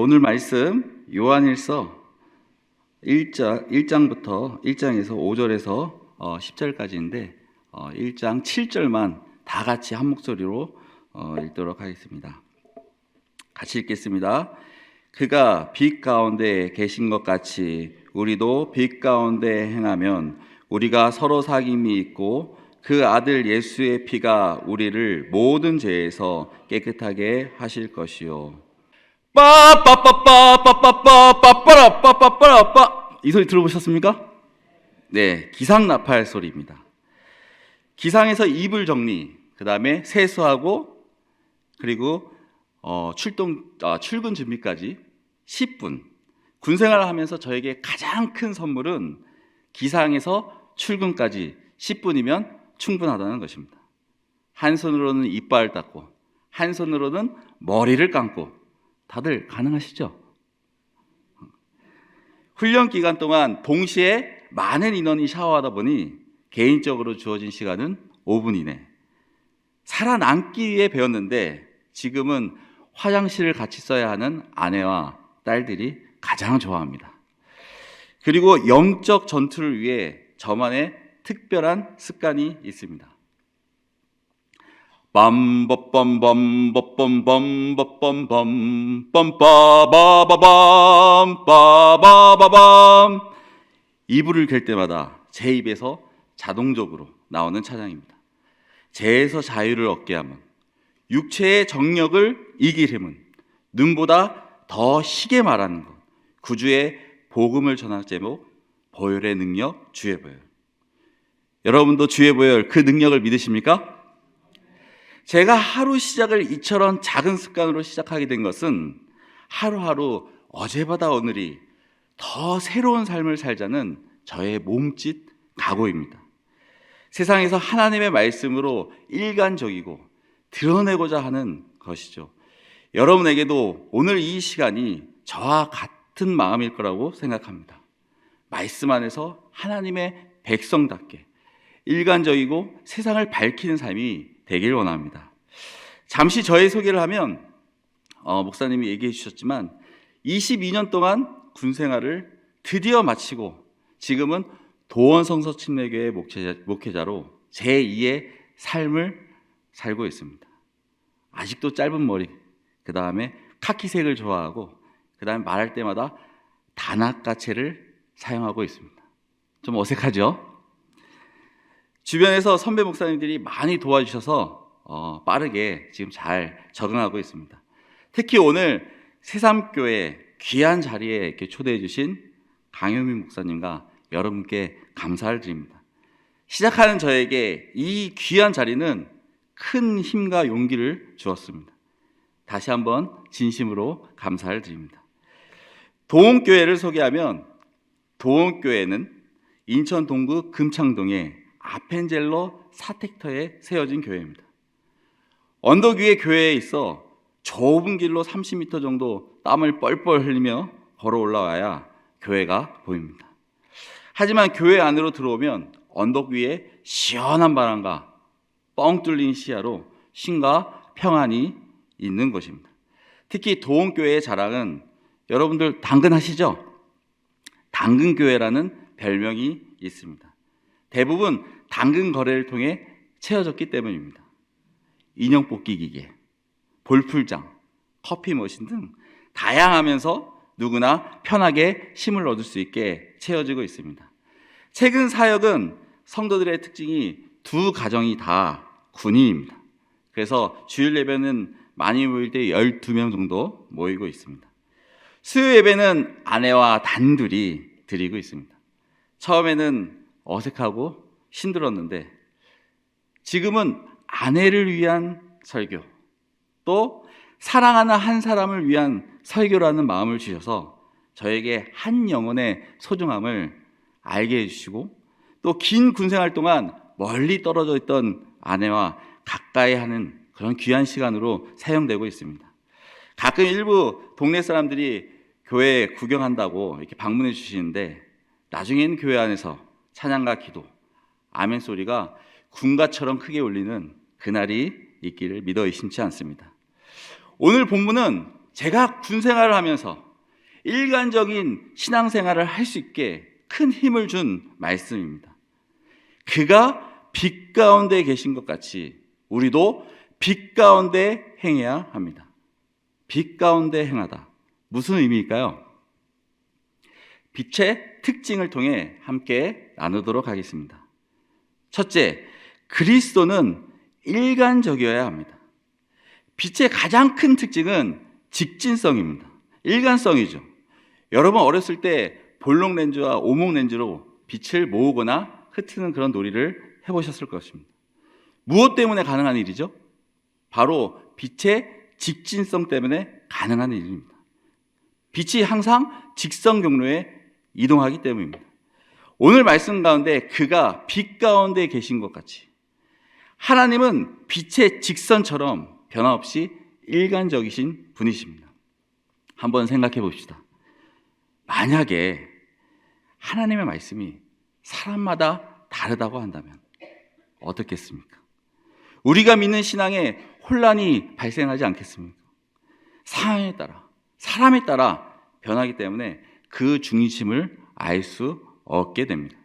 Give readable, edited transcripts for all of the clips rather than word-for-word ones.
오늘 말씀 요한일서 1장에서 5절에서 10절까지인데 1장 7절만 다 같이 한 목소리로 읽도록 하겠습니다. 같이 읽겠습니다. 그가 빛 가운데 계신 것 같이 우리도 빛 가운데 행하면 우리가 서로 사귐이 있고 그 아들 예수의 피가 우리를 모든 죄에서 깨끗하게 하실 것이요. 빠빠빠빠빠빠빠빠빠빠빠빠빠 이 소리 들어보셨습니까? 네, 기상나팔 소리입니다. 기상에서 이불 정리, 그 다음에 세수하고 그리고 출근 준비까지 10분. 군생활을 하면서 저에게 가장 큰 선물은 기상에서 출근까지 10분이면 충분하다는 것입니다. 한 손으로는 이빨 닦고 한 손으로는 머리를 감고 다들 가능하시죠? 훈련 기간 동안 동시에 많은 인원이 샤워하다 보니 개인적으로 주어진 시간은 5분 이내. 살아남기 위해 배웠는데 지금은 화장실을 같이 써야 하는 아내와 딸들이 가장 좋아합니다. 그리고 영적 전투를 위해 저만의 특별한 습관이 있습니다. 빰빰빰빰빰빰빰빰빰 빰빠바바밤 빠바바밤 이불을 갤 때마다 제 입에서 자동적으로 나오는 찬양입니다. 죄에서 자유를 얻게 함은 육체의 정력을 이길 힘은 눈보다 더 시게 말하는 것 구주의 복음을 전할 제목 보혈의 능력 주의 보혈. 여러분도 주의 보혈 그 능력을 믿으십니까? 제가 하루 시작을 이처럼 작은 습관으로 시작하게 된 것은 하루하루 어제보다 오늘이 더 새로운 삶을 살자는 저의 몸짓 각오입니다. 세상에서 하나님의 말씀으로 일관적이고 드러내고자 하는 것이죠. 여러분에게도 오늘 이 시간이 저와 같은 마음일 거라고 생각합니다. 말씀 안에서 하나님의 백성답게 일관적이고 세상을 밝히는 삶이 되길 원합니다. 잠시 저의 소개를 하면 목사님이 얘기해 주셨지만 22년 동안 군생활을 드디어 마치고 지금은 도원성서침례교회 목회자로 제2의 삶을 살고 있습니다. 아직도 짧은 머리, 그 다음에 카키색을 좋아하고 그 다음에 말할 때마다 단아까체를 사용하고 있습니다. 좀 어색하죠? 주변에서 선배 목사님들이 많이 도와주셔서 빠르게 지금 잘 적응하고 있습니다. 특히 오늘 새삼교회 귀한 자리에 이렇게 초대해 주신 강효민 목사님과 여러분께 감사를 드립니다. 시작하는 저에게 이 귀한 자리는 큰 힘과 용기를 주었습니다. 다시 한번 진심으로 감사를 드립니다. 도원교회를 소개하면 도원교회는 인천 동구 금창동에 아펜젤러 사택터에 세워진 교회입니다. 언덕 위의 교회에 있어 좁은 길로 30m 정도 땀을 뻘뻘 흘리며 걸어 올라와야 교회가 보입니다. 하지만 교회 안으로 들어오면 언덕 위에 시원한 바람과 뻥 뚫린 시야로 쉼과 평안이 있는 곳입니다. 특히 도원교회의 자랑은 여러분들 당근하시죠? 당근교회라는 별명이 있습니다. 대부분 당근 거래를 통해 채워졌기 때문입니다. 인형 뽑기 기계, 볼풀장, 커피 머신 등 다양하면서 누구나 편하게 힘을 얻을 수 있게 채워지고 있습니다. 최근 사역은 성도들의 특징이 두 가정이 다 군인입니다. 그래서 주일 예배는 많이 모일 때 12명 정도 모이고 있습니다. 수요 예배는 아내와 단둘이 드리고 있습니다. 처음에는 어색하고 힘들었는데 지금은 아내를 위한 설교 또 사랑하는 한 사람을 위한 설교라는 마음을 주셔서 저에게 한 영혼의 소중함을 알게 해주시고 또 긴 군생활 동안 멀리 떨어져 있던 아내와 가까이 하는 그런 귀한 시간으로 사용되고 있습니다. 가끔 일부 동네 사람들이 교회 구경한다고 이렇게 방문해 주시는데 나중에는 교회 안에서 찬양과 기도, 아멘 소리가 군가처럼 크게 울리는 그날이 있기를 믿어 의심치 않습니다. 오늘 본문은 제가 군 생활을 하면서 일관적인 신앙생활을 할 수 있게 큰 힘을 준 말씀입니다. 그가 빛 가운데 계신 것 같이 우리도 빛 가운데 행해야 합니다. 빛 가운데 행하다. 무슨 의미일까요? 빛의 특징을 통해 함께 나누도록 하겠습니다. 첫째, 그리스도는 일관적이어야 합니다. 빛의 가장 큰 특징은 직진성입니다. 일관성이죠. 여러분 어렸을 때 볼록 렌즈와 오목 렌즈로 빛을 모으거나 흩트는 그런 놀이를 해보셨을 것입니다. 무엇 때문에 가능한 일이죠? 바로 빛의 직진성 때문에 가능한 일입니다. 빛이 항상 직선 경로에 이동하기 때문입니다. 오늘 말씀 가운데 그가 빛 가운데 계신 것 같이 하나님은 빛의 직선처럼 변함없이 일관적이신 분이십니다. 한번 생각해 봅시다. 만약에 하나님의 말씀이 사람마다 다르다고 한다면 어떻겠습니까? 우리가 믿는 신앙에 혼란이 발생하지 않겠습니까? 상황에 따라, 사람에 따라 변하기 때문에 그 중심을 알 수 없게 됩니다.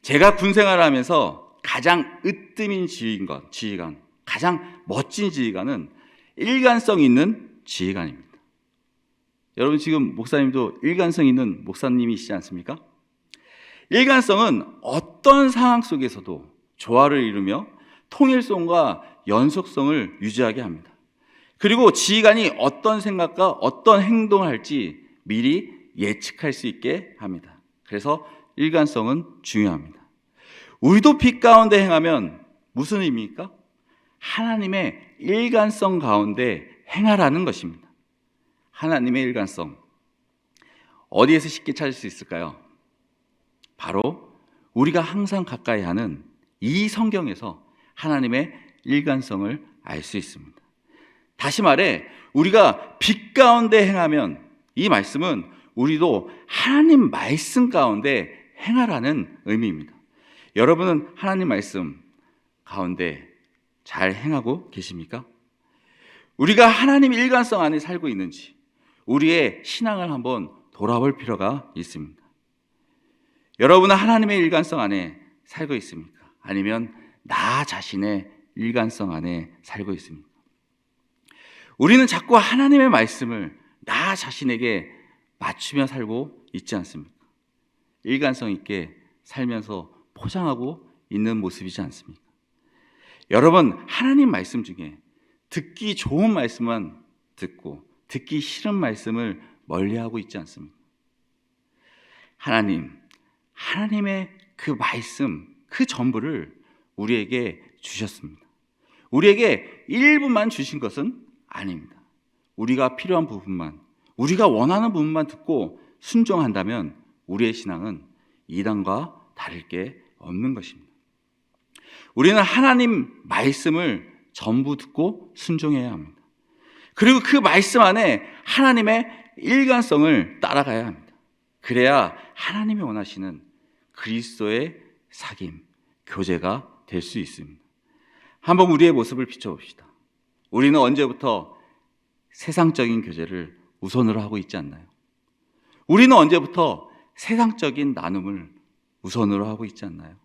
제가 군 생활을 하면서 가장 으뜸인 지휘관, 가장 멋진 지휘관은 일관성 있는 지휘관입니다. 여러분 지금 목사님도 일관성 있는 목사님이시지 않습니까? 일관성은 어떤 상황 속에서도 조화를 이루며 통일성과 연속성을 유지하게 합니다. 그리고 지휘관이 어떤 생각과 어떤 행동을 할지 미리 예측할 수 있게 합니다. 그래서 일관성은 중요합니다. 우리도 빛 가운데 행하면 무슨 의미입니까? 하나님의 일관성 가운데 행하라는 것입니다. 하나님의 일관성 어디에서 쉽게 찾을 수 있을까요? 바로 우리가 항상 가까이 하는 이 성경에서 하나님의 일관성을 알 수 있습니다. 다시 말해 우리가 빛 가운데 행하면 이 말씀은 우리도 하나님 말씀 가운데 행하라는 의미입니다. 여러분은 하나님 말씀 가운데 잘 행하고 계십니까? 우리가 하나님 일관성 안에 살고 있는지 우리의 신앙을 한번 돌아볼 필요가 있습니다. 여러분은 하나님의 일관성 안에 살고 있습니까? 아니면 나 자신의 일관성 안에 살고 있습니까? 우리는 자꾸 하나님의 말씀을 나 자신에게 맞추며 살고 있지 않습니까? 일관성 있게 살면서 포장하고 있는 모습이지 않습니까? 여러분 하나님 말씀 중에 듣기 좋은 말씀만 듣고 듣기 싫은 말씀을 멀리하고 있지 않습니까? 하나님의 그 말씀, 그 전부를 우리에게 주셨습니다. 우리에게 일부만 주신 것은 아닙니다. 우리가 필요한 부분만, 우리가 원하는 부분만 듣고 순종한다면 우리의 신앙은 이단과 다를 게 없는 것입니다. 우리는 하나님 말씀을 전부 듣고 순종해야 합니다. 그리고 그 말씀 안에 하나님의 일관성을 따라가야 합니다. 그래야 하나님이 원하시는 그리스도의 사귐, 교제가 될 수 있습니다. 한번 우리의 모습을 비춰봅시다. 우리는 언제부터 세상적인 교제를 우선으로 하고 있지 않나요? 우리는 언제부터 세상적인 나눔을 우선으로 하고 있지 않나요?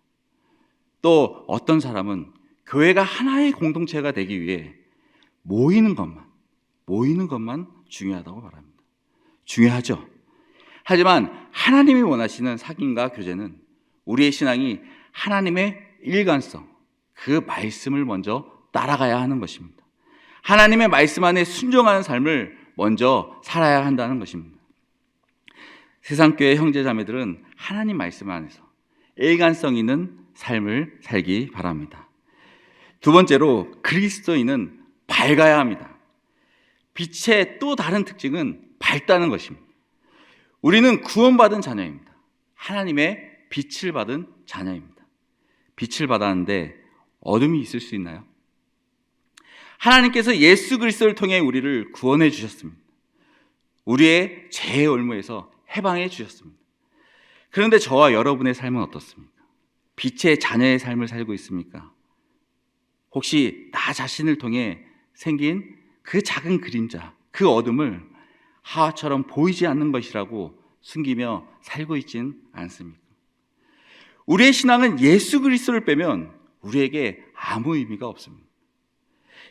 또 어떤 사람은 교회가 하나의 공동체가 되기 위해 모이는 것만 중요하다고 말합니다. 중요하죠. 하지만 하나님이 원하시는 사귐과 교제는 우리의 신앙이 하나님의 일관성, 그 말씀을 먼저 따라가야 하는 것입니다. 하나님의 말씀 안에 순종하는 삶을 먼저 살아야 한다는 것입니다. 세상교회 형제자매들은 하나님 말씀 안에서 일관성 있는 삶을 살기 바랍니다. 두 번째로 그리스도인은 밝아야 합니다. 빛의 또 다른 특징은 밝다는 것입니다. 우리는 구원받은 자녀입니다. 하나님의 빛을 받은 자녀입니다. 빛을 받았는데 어둠이 있을 수 있나요? 하나님께서 예수 그리스도를 통해 우리를 구원해 주셨습니다. 우리의 죄의 올무에서 해방해 주셨습니다. 그런데 저와 여러분의 삶은 어떻습니까? 빛의 자녀의 삶을 살고 있습니까? 혹시 나 자신을 통해 생긴 그 작은 그림자, 그 어둠을 하와처럼 보이지 않는 것이라고 숨기며 살고 있지는 않습니까? 우리의 신앙은 예수 그리스도를 빼면 우리에게 아무 의미가 없습니다.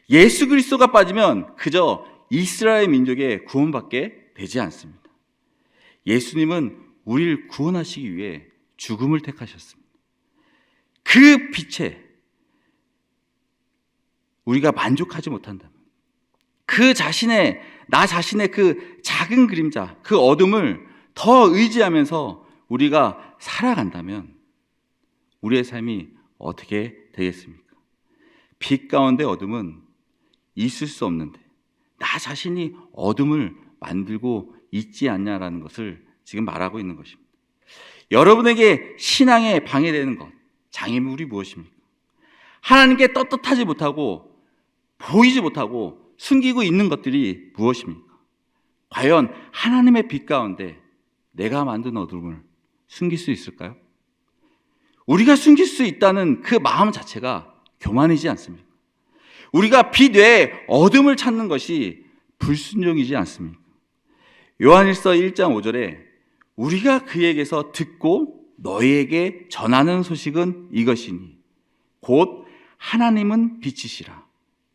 예수 그리스도가 빠지면 그저 이스라엘 민족의 구원밖에 되지 않습니다. 예수님은 우리를 구원하시기 위해 죽음을 택하셨습니다. 그 빛에 우리가 만족하지 못한다면, 나 자신의 그 작은 그림자, 그 어둠을 더 의지하면서 우리가 살아간다면 우리의 삶이 어떻게 되겠습니까? 빛 가운데 어둠은 있을 수 없는데 나 자신이 어둠을 만들고 있지 않냐라는 것을 지금 말하고 있는 것입니다. 여러분에게 신앙에 방해되는 것, 장애물이 무엇입니까? 하나님께 떳떳하지 못하고 보이지 못하고 숨기고 있는 것들이 무엇입니까? 과연 하나님의 빛 가운데 내가 만든 어둠을 숨길 수 있을까요? 우리가 숨길 수 있다는 그 마음 자체가 교만이지 않습니까? 우리가 빛 외에 어둠을 찾는 것이 불순종이지 않습니까? 요한일서 1장 5절에 우리가 그에게서 듣고 너희에게 전하는 소식은 이것이니 곧 하나님은 빛이시라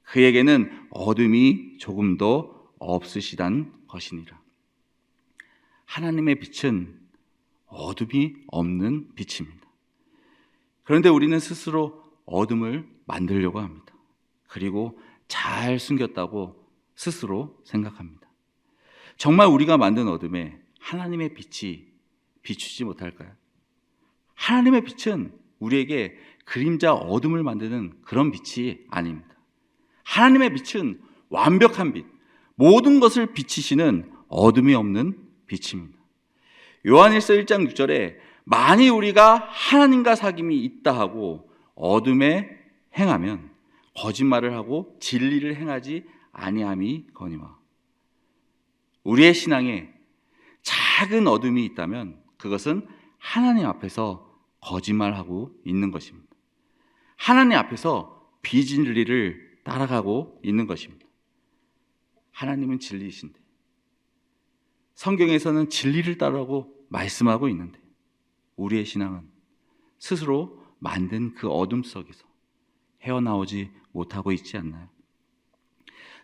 그에게는 어둠이 조금도 없으시단 것이니라. 하나님의 빛은 어둠이 없는 빛입니다. 그런데 우리는 스스로 어둠을 만들려고 합니다. 그리고 잘 숨겼다고 스스로 생각합니다. 정말 우리가 만든 어둠에 하나님의 빛이 비추지 못할까요? 하나님의 빛은 우리에게 그림자 어둠을 만드는 그런 빛이 아닙니다. 하나님의 빛은 완벽한 빛, 모든 것을 비치시는 어둠이 없는 빛입니다. 요한일서 1장 6절에 만일 우리가 하나님과 사귐이 있다 하고 어둠에 행하면 거짓말을 하고 진리를 행하지 아니함이 거니와. 우리의 신앙에 작은 어둠이 있다면 그것은 하나님 앞에서 거짓말하고 있는 것입니다. 하나님 앞에서 비진리를 따라가고 있는 것입니다. 하나님은 진리이신데 성경에서는 진리를 따르라고 말씀하고 있는데 우리의 신앙은 스스로 만든 그 어둠 속에서 헤어나오지 못하고 있지 않나요?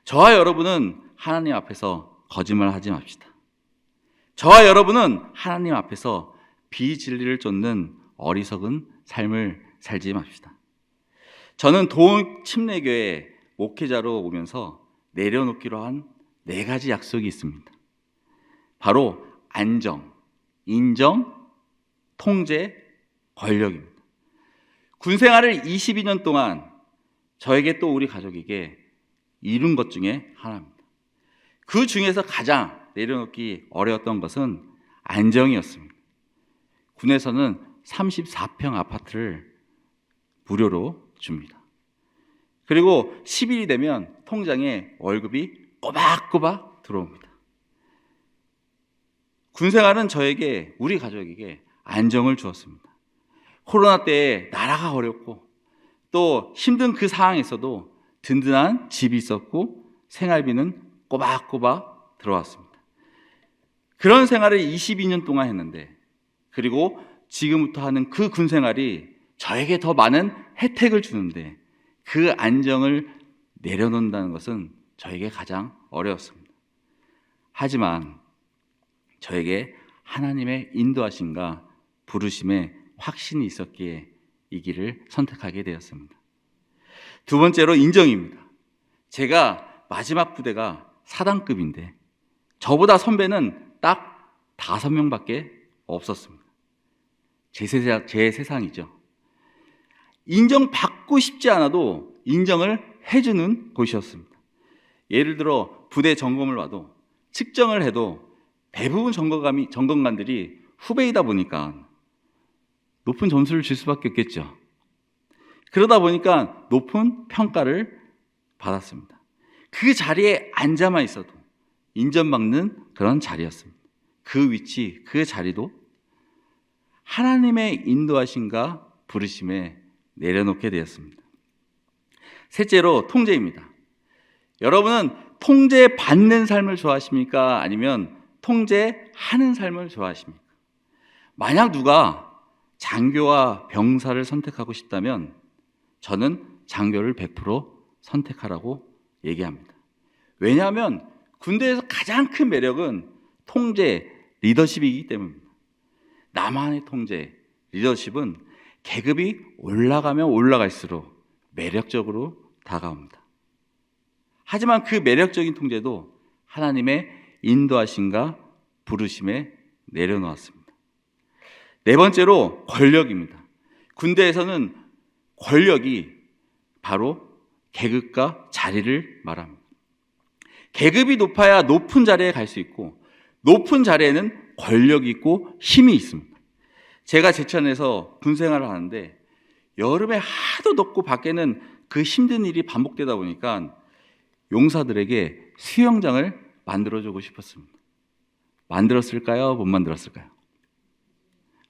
저와 여러분은 하나님 앞에서 거짓말하지 맙시다. 저와 여러분은 하나님 앞에서 비진리를 쫓는 어리석은 삶을 살지 맙시다. 저는 도움침례교회 목회자로 오면서 내려놓기로 한 4가지 약속이 있습니다. 바로 안정, 인정, 통제, 권력입니다. 군 생활을 22년 동안 저에게 또 우리 가족에게 이룬 것 중에 하나입니다. 그 중에서 가장 내려놓기 어려웠던 것은 안정이었습니다. 군에서는 34평 아파트를 무료로 줍니다. 그리고 10일이 되면 통장에 월급이 꼬박꼬박 들어옵니다. 군생활은 저에게, 우리 가족에게 안정을 주었습니다. 코로나 때에 나라가 어렵고 또 힘든 그 상황에서도 든든한 집이 있었고 생활비는 꼬박꼬박 들어왔습니다. 그런 생활을 22년 동안 했는데, 그리고 지금부터 하는 그 군생활이 저에게 더 많은 혜택을 주는데 그 안정을 내려놓는다는 것은 저에게 가장 어려웠습니다. 하지만 저에게 하나님의 인도하심과 부르심에 확신이 있었기에 이 길을 선택하게 되었습니다. 두 번째로 인정입니다. 제가 마지막 부대가 사단급인데 저보다 선배는 딱 5명밖에 없었습니다. 제 세상이죠. 인정받고 싶지 않아도 인정을 해주는 곳이었습니다. 예를 들어 부대 점검을 봐도 측정을 해도 대부분 점검관들이 후배이다 보니까 높은 점수를 줄 수밖에 없겠죠. 그러다 보니까 높은 평가를 받았습니다. 그 자리에 앉아만 있어도 인정받는 그런 자리였습니다. 그 위치, 그 자리도 하나님의 인도하심과 부르심에 내려놓게 되었습니다. 셋째로 통제입니다. 여러분은 통제받는 삶을 좋아하십니까? 아니면 통제하는 삶을 좋아하십니까? 만약 누가 장교와 병사를 선택하고 싶다면 저는 장교를 100% 선택하라고 얘기합니다. 왜냐하면 군대에서 가장 큰 매력은 통제, 리더십이기 때문입니다. 나만의 통제, 리더십은 계급이 올라가면 올라갈수록 매력적으로 다가옵니다. 하지만 그 매력적인 통제도 하나님의 인도하심과 부르심에 내려놓았습니다. 네 번째로 권력입니다. 군대에서는 권력이 바로 계급과 자리를 말합니다. 계급이 높아야 높은 자리에 갈 수 있고 높은 자리에는 권력이 있고 힘이 있습니다. 제가 제천에서 군생활을 하는데 여름에 하도 덥고 밖에는 그 힘든 일이 반복되다 보니까 용사들에게 수영장을 만들어주고 싶었습니다. 만들었을까요? 못 만들었을까요?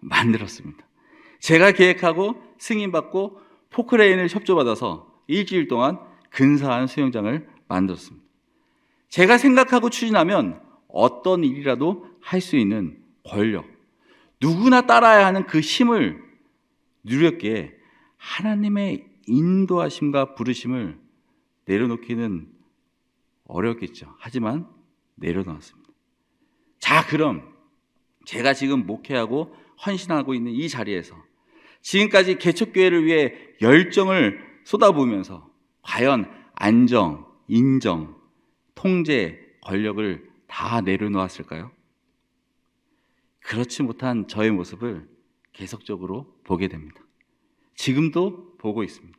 만들었습니다. 제가 계획하고 승인받고 포크레인을 협조받아서 일주일 동안 근사한 수영장을 만들었습니다. 제가 생각하고 추진하면 어떤 일이라도 할 수 있는 권력, 누구나 따라야 하는 그 힘을 누렸기에 하나님의 인도하심과 부르심을 내려놓기는 어렵겠죠. 하지만 내려놓았습니다. 자, 그럼 제가 지금 목회하고 헌신하고 있는 이 자리에서 지금까지 개척교회를 위해 열정을 쏟아부으면서 과연 안정, 인정, 통제, 권력을 다 내려놓았을까요? 그렇지 못한 저의 모습을 계속적으로 보게 됩니다. 지금도 보고 있습니다.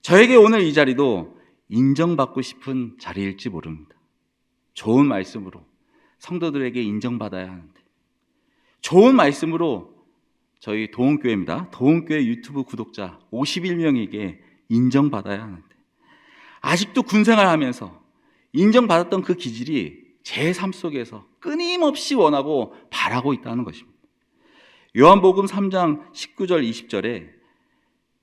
저에게 오늘 이 자리도 인정받고 싶은 자리일지 모릅니다. 좋은 말씀으로 성도들에게 인정받아야 하는데, 좋은 말씀으로 저희 도움교회입니다. 도움교회 유튜브 구독자 51명에게 인정받아야 하는데, 아직도 군생활하면서 인정받았던 그 기질이 제 삶 속에서 끊임없이 원하고 바라고 있다는 것입니다. 요한복음 3장 19절 20절에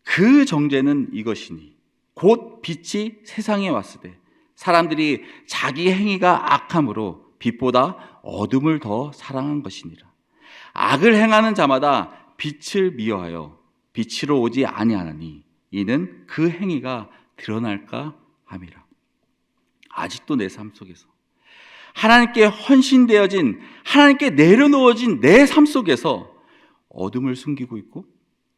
그 정죄는 이것이니 곧 빛이 세상에 왔으되 사람들이 자기 행위가 악함으로 빛보다 어둠을 더 사랑한 것이니라. 악을 행하는 자마다 빛을 미워하여 빛으로 오지 아니하나니 이는 그 행위가 드러날까 함이라. 아직도 내 삶 속에서 하나님께 헌신되어진, 하나님께 내려놓아진 내 삶 속에서 어둠을 숨기고 있고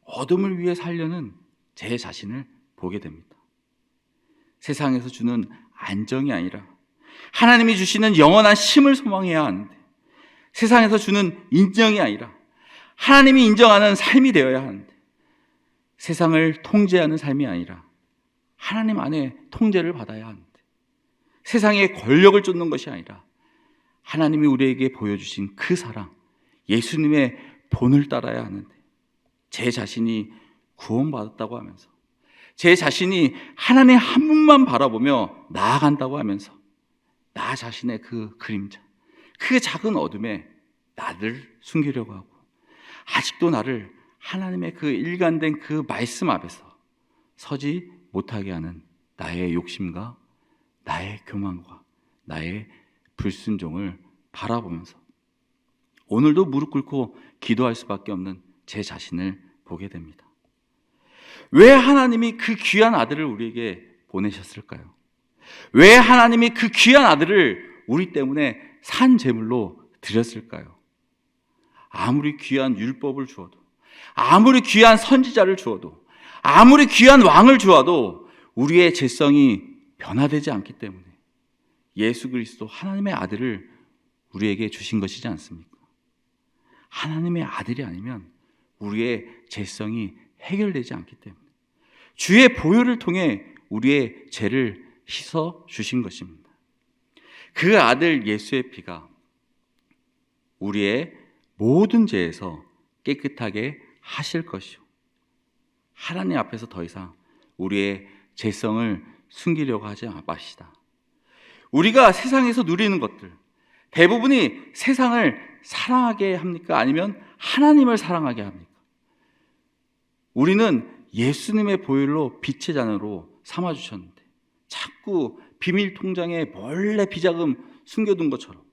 어둠을 위해 살려는 제 자신을 보게 됩니다. 세상에서 주는 안정이 아니라 하나님이 주시는 영원한 쉼을 소망해야 하는데, 세상에서 주는 인정이 아니라 하나님이 인정하는 삶이 되어야 하는데, 세상을 통제하는 삶이 아니라 하나님 안에 통제를 받아야 하는데, 세상의 권력을 쫓는 것이 아니라 하나님이 우리에게 보여주신 그 사랑, 예수님의 본을 따라야 하는데, 제 자신이 구원받았다고 하면서, 제 자신이 하나님 한 분만 바라보며 나아간다고 하면서 나 자신의 그 그림자, 그 작은 어둠에 나를 숨기려고 하고 아직도 나를 하나님의 그 일관된 그 말씀 앞에서 서지 못하게 하는 나의 욕심과 나의 교만과 나의 불순종을 바라보면서 오늘도 무릎 꿇고 기도할 수밖에 없는 제 자신을 보게 됩니다. 왜 하나님이 그 귀한 아들을 우리에게 보내셨을까요? 왜 하나님이 그 귀한 아들을 우리 때문에 산 제물로 드렸을까요? 아무리 귀한 율법을 주어도, 아무리 귀한 선지자를 주어도, 아무리 귀한 왕을 주어도 우리의 죄성이 변화되지 않기 때문에 예수 그리스도 하나님의 아들을 우리에게 주신 것이지 않습니까? 하나님의 아들이 아니면 우리의 죄성이 해결되지 않기 때문에 주의 보혈을 통해 우리의 죄를 씻어 주신 것입니다. 그 아들 예수의 피가 우리의 모든 죄에서 깨끗하게 하실 것이요, 하나님 앞에서 더 이상 우리의 죄성을 숨기려고 하지 마시다. 우리가 세상에서 누리는 것들 대부분이 세상을 사랑하게 합니까? 아니면 하나님을 사랑하게 합니까? 우리는 예수님의 보혈로 빛의 자녀로 삼아주셨는데 자꾸 비밀 통장에 몰래 비자금 숨겨둔 것처럼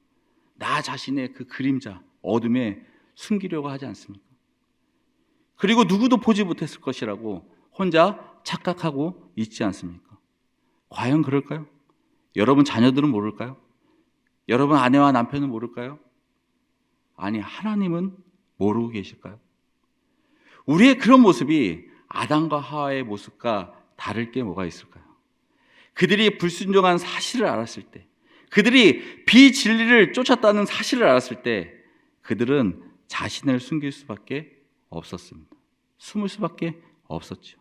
나 자신의 그 그림자 어둠에 숨기려고 하지 않습니까? 그리고 누구도 보지 못했을 것이라고 혼자 착각하고 있지 않습니까? 과연 그럴까요? 여러분 자녀들은 모를까요? 여러분 아내와 남편은 모를까요? 아니, 하나님은 모르고 계실까요? 우리의 그런 모습이 아담과 하와의 모습과 다를 게 뭐가 있을까요? 그들이 불순종한 사실을 알았을 때, 그들이 비진리를 쫓았다는 사실을 알았을 때 그들은 자신을 숨길 수밖에 없었습니다. 숨을 수밖에 없었죠.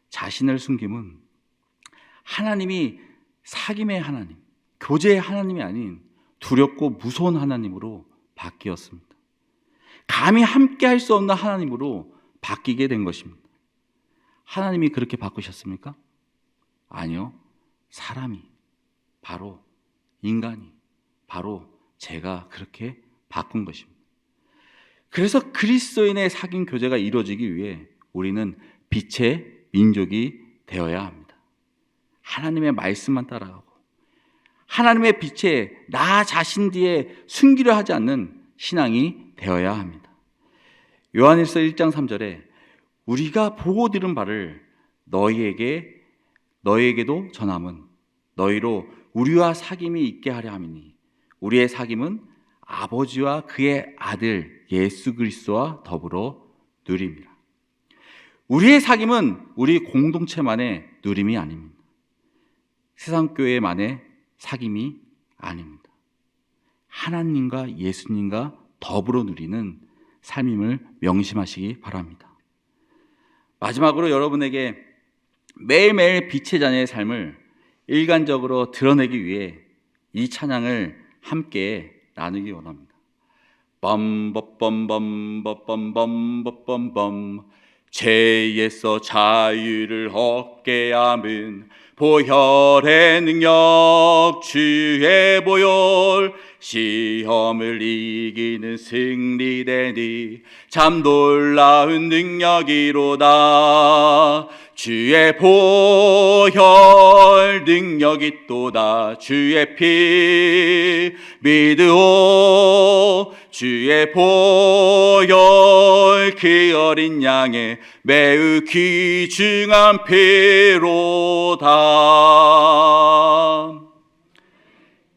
자신을 숨김은 하나님이 사귐의 하나님, 교제의 하나님이 아닌 두렵고 무서운 하나님으로 바뀌었습니다. 감히 함께 할 수 없는 하나님으로 바뀌게 된 것입니다. 하나님이 그렇게 바꾸셨습니까? 아니요. 사람이, 바로 인간이, 바로 제가 그렇게 바꾼 것입니다. 그래서 그리스도인의 사귐 교제가 이루어지기 위해 우리는 빛의 민족이 되어야 합니다. 하나님의 말씀만 따라가고 하나님의 빛에 나 자신 뒤에 숨기려 하지 않는 신앙이 되어야 합니다. 요한일서 1장 3절에 우리가 보고 들은 바를 너희에게도 전함은 너희로 우리와 사귐이 있게 하려 함이니 우리의 사귐은 아버지와 그의 아들 예수 그리스도와 더불어 누림이라. 우리의 사귐은 우리 공동체만의 누림이 아닙니다. 세상교회만의 사귐이 아닙니다. 하나님과 예수님과 더불어 누리는 삶임을 명심하시기 바랍니다. 마지막으로 여러분에게 매일매일 빛의 자녀의 삶을 일관적으로 드러내기 위해 이 찬양을 함께 나누기 원합니다. 빰빰빰빰빰빰빰빰 죄에서 자유를 얻게 함은 보혈의 능력 주의 보혈 시험을 이기는 승리되니 참 놀라운 능력이로다. 주의 보혈 능력이 또다. 주의 피 믿으오. 주의 보혈 그 어린 양의 매우 귀중한 피로다.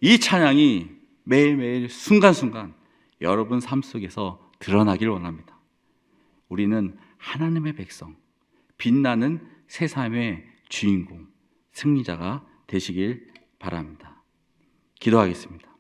이 찬양이 매일매일 순간순간 여러분 삶 속에서 드러나길 원합니다. 우리는 하나님의 백성, 빛나는 새 삶의 주인공, 승리자가 되시길 바랍니다. 기도하겠습니다.